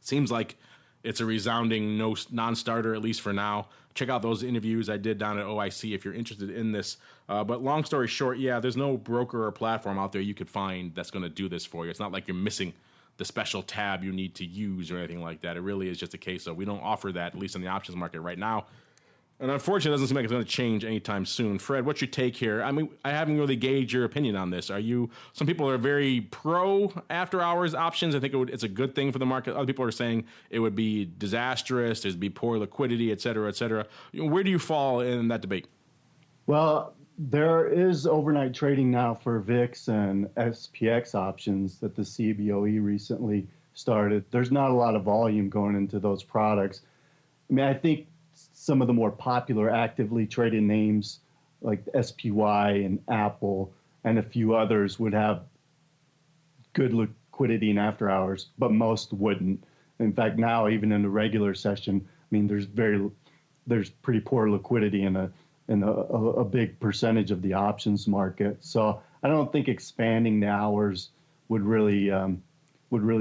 C: Seems like it's a resounding non-starter, at least for now. Check out those interviews I did down at OIC if you're interested in this. But long story short, yeah, there's no broker or platform out there you could find that's going to do this for you. It's not like you're missing the special tab you need to use or anything like that. It really is just a case of we don't offer that, at least in the options market right now. And unfortunately, it doesn't seem like it's going to change anytime soon. Fred, what's your take here? I mean, I haven't really gauged your opinion on this. Some people are very pro after hours options. I think it's a good thing for the market. Other people are saying it would be disastrous. There'd be poor liquidity, et cetera, et cetera. Where do you fall in that debate?
E: Well, there is overnight trading now for VIX and SPX options that the CBOE recently started. There's not a lot of volume going into those products. I mean, I think some of the more popular actively traded names like SPY and Apple and a few others would have good liquidity in after hours, but most wouldn't. In fact, now even in the regular session, I mean, there's pretty poor liquidity in a big percentage of the options market. So I don't think expanding the hours would really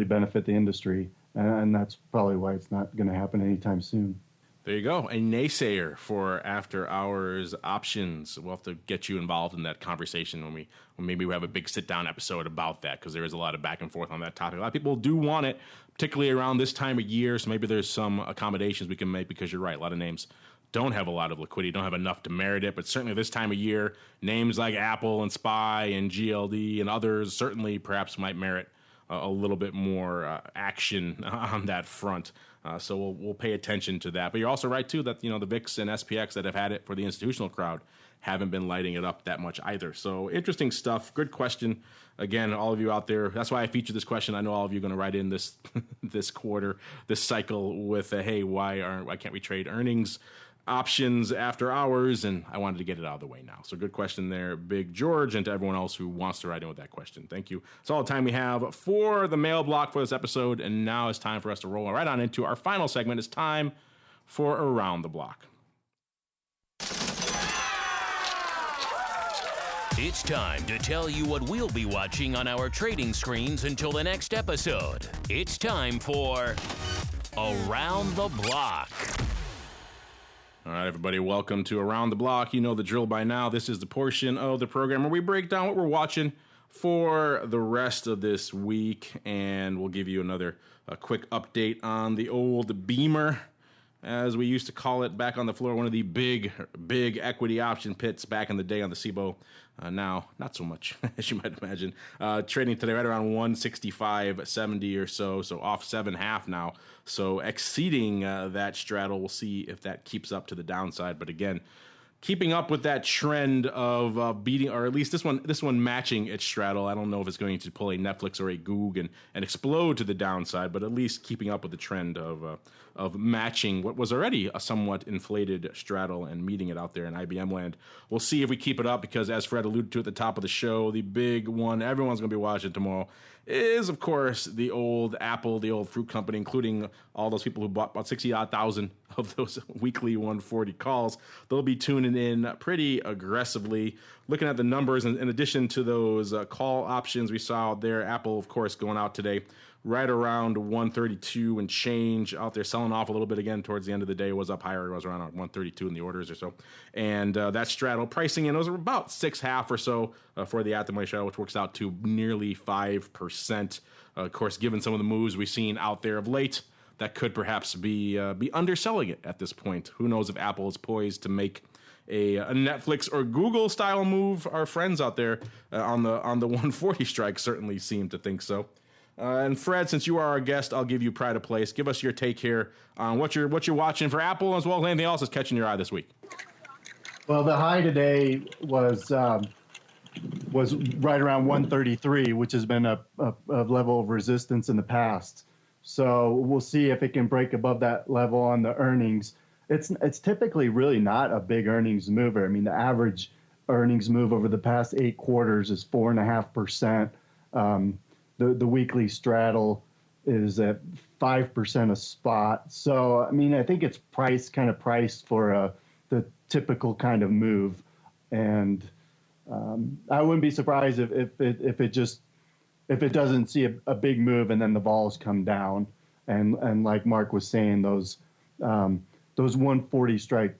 E: benefit the industry, and that's probably why it's not going to happen anytime soon.
C: There you go. A naysayer for after-hours options. We'll have to get you involved in that conversation when maybe we have a big sit-down episode about that, because there is a lot of back and forth on that topic. A lot of people do want it, particularly around this time of year, so maybe there's some accommodations we can make, because you're right, a lot of names don't have a lot of liquidity, don't have enough to merit it, but certainly this time of year, names like Apple and SPY and GLD and others certainly perhaps might merit a little bit more action on that front. So we'll pay attention to that. But you're also right, too, that the VIX and SPX that have had it for the institutional crowd haven't been lighting it up that much either. So interesting stuff. Good question. Again, all of you out there, that's why I featured this question. I know all of you are going to write in this this quarter, this cycle with, hey, why can't we trade earnings options after hours? And I wanted to get it out of the way now. So good question there, Big George, and to everyone else who wants to write in with that question. Thank you. That's all the time we have for the mail block for this episode. And now it's time for us to roll right on into our final segment. It's time for Around the Block.
B: It's time to tell you what we'll be watching on our trading screens until the next episode. It's time for Around the Block.
C: All right, everybody, welcome to Around the Block. You know the drill by now. This is the portion of the program where we break down what we're watching for the rest of this week, and we'll give you a quick update on the old Beamer, as we used to call it back on the floor, one of the big equity option pits back in the day on the CBOE. Now, not so much, as you might imagine. Trading today right around 165.70 or so off 7.5 now. So exceeding that straddle. We'll see if that keeps up to the downside. But again, keeping up with that trend of beating, or at least this one matching its straddle. I don't know if it's going to pull a Netflix or a GOOG and explode to the downside, but at least keeping up with the trend of matching what was already a somewhat inflated straddle and meeting it out there in IBM land. We'll see if we keep it up, because as Fred alluded to at the top of the show, the big one everyone's going to be watching tomorrow is, of course, the old Apple, the old fruit company, including all those people who bought about 60,000 of those weekly 140 calls. They'll be tuning in pretty aggressively. Looking at the numbers, in addition to those call options we saw out there, Apple, of course, going out today right around 132 and change out there, selling off a little bit again towards the end of the day. It was up higher. It was around 132 in the orders or so. And that straddle pricing in, it was about 6.5 or so for the at-the-money straddle, which works out to nearly 5%. Of course, given some of the moves we've seen out there of late, that could perhaps be underselling it at this point. Who knows if Apple is poised to make a Netflix or Google style move? Our friends out there on the 140 strike certainly seem to think so. And Fred, since you are our guest, I'll give you pride of place. Give us your take here on what you're watching for Apple, as well as anything else that's catching your eye this week.
E: Well, the high today was right around 133, which has been a level of resistance in the past. So we'll see if it can break above that level on the earnings. It's typically really not a big earnings mover. I mean, the average earnings move over the past 8 quarters is 4.5%. The weekly straddle is at 5% a spot. So, I mean, I think it's priced for the typical kind of move. And I wouldn't be surprised if it doesn't see a big move and then the vols come down. And like Mark was saying, those 140 strike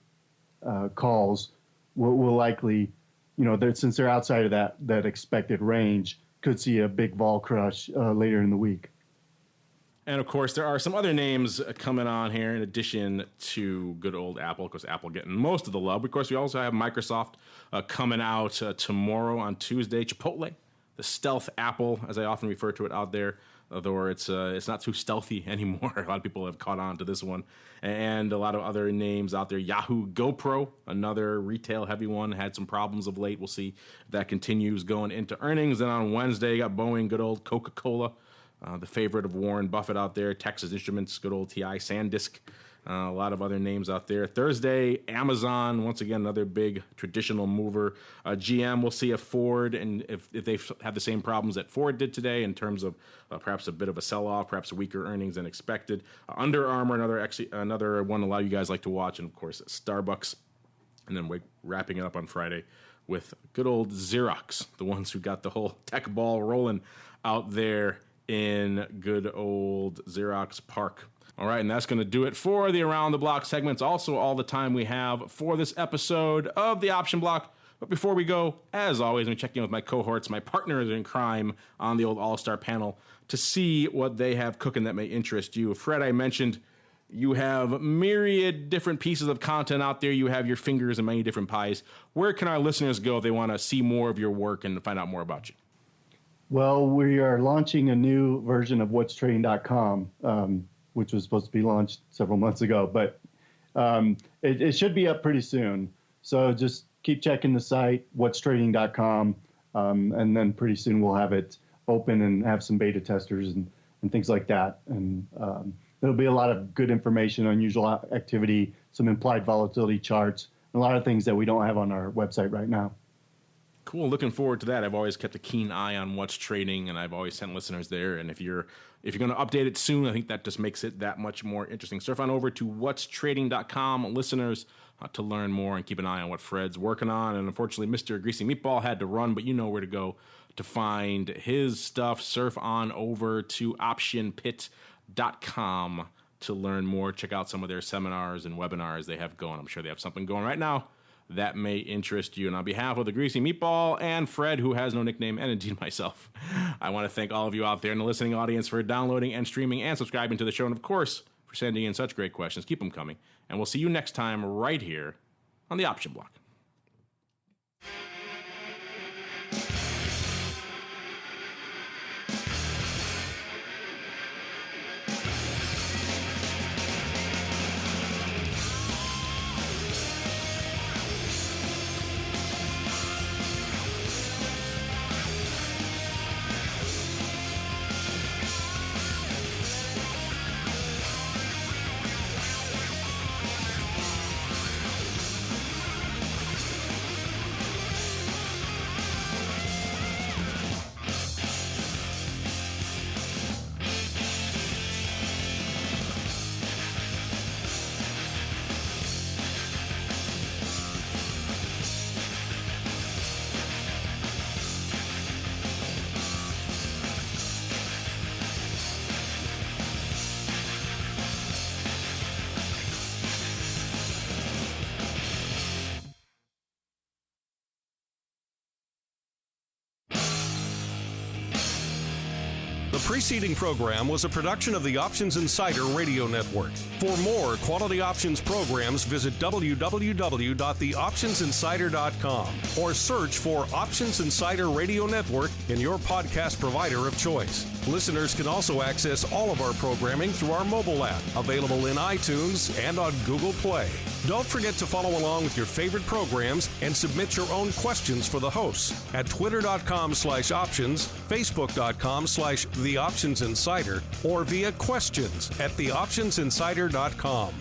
E: calls will likely, since they're outside of that expected range, could see a big vol crush later in the week.
C: And of course, there are some other names coming on here in addition to good old Apple. Of course, Apple getting most of the love. Of course, we also have Microsoft coming out tomorrow on Tuesday. Chipotle, the stealth Apple, as I often refer to it out there, although it's not too stealthy anymore. A lot of people have caught on to this one. And a lot of other names out there. Yahoo GoPro, another retail-heavy one, had some problems of late. We'll see if that continues going into earnings. Then on Wednesday, you got Boeing, good old Coca-Cola. The favorite of Warren Buffett out there, Texas Instruments, good old TI, SanDisk, a lot of other names out there. Thursday, Amazon, once again, another big traditional mover. GM, we'll see if Ford, and if they have the same problems that Ford did today in terms of perhaps a bit of a sell-off, perhaps weaker earnings than expected. Under Armour, another one a lot of you guys like to watch, and of course, Starbucks. And then we're wrapping it up on Friday with good old Xerox, the ones who got the whole tech ball rolling out there in good old Xerox Park. All right, and that's going to do it for the Around the Block segments. Also, all the time we have for this episode of the Option Block. But before we go, as always, I'm checking in with my cohorts, my partners in crime on the old All-Star panel to see what they have cooking that may interest you. Fred, I mentioned you have myriad different pieces of content out there. You have your fingers in many different pies. Where can our listeners go if they want to see more of your work and find out more about you?
E: Well, we are launching a new version of whatstrading.com, which was supposed to be launched several months ago, but it should be up pretty soon. So just keep checking the site, whatstrading.com, and then pretty soon we'll have it open and have some beta testers and things like that. And there'll be a lot of good information, unusual activity, some implied volatility charts, and a lot of things that we don't have on our website right now.
C: Cool. Looking forward to that. I've always kept a keen eye on what's trading, and I've always sent listeners there. And if you're going to update it soon, I think that just makes it that much more interesting. Surf on over to whatstrading.com, listeners, to learn more and keep an eye on what Fred's working on. And unfortunately, Mr. Greasy Meatball had to run, but you know where to go to find his stuff. Surf on over to optionpit.com to learn more. Check out some of their seminars and webinars they have going. I'm sure they have something going right now that may interest you. And on behalf of the Greasy Meatball and Fred, who has no nickname, and indeed myself, I want to thank all of you out there in the listening audience for downloading and streaming and subscribing to the show, and of course, for sending in such great questions. Keep them coming. And we'll see you next time right here on the Option Block.
A: The preceding program was a production of the Options Insider Radio Network. For more quality options programs, visit www.theoptionsinsider.com or search for Options Insider Radio Network in your podcast provider of choice. Listeners can also access all of our programming through our mobile app, available in iTunes and on Google Play. Don't forget to follow along with your favorite programs and submit your own questions for the hosts at twitter.com/options, facebook.com/theoptionsinsider, or via questions at theoptionsinsider.com.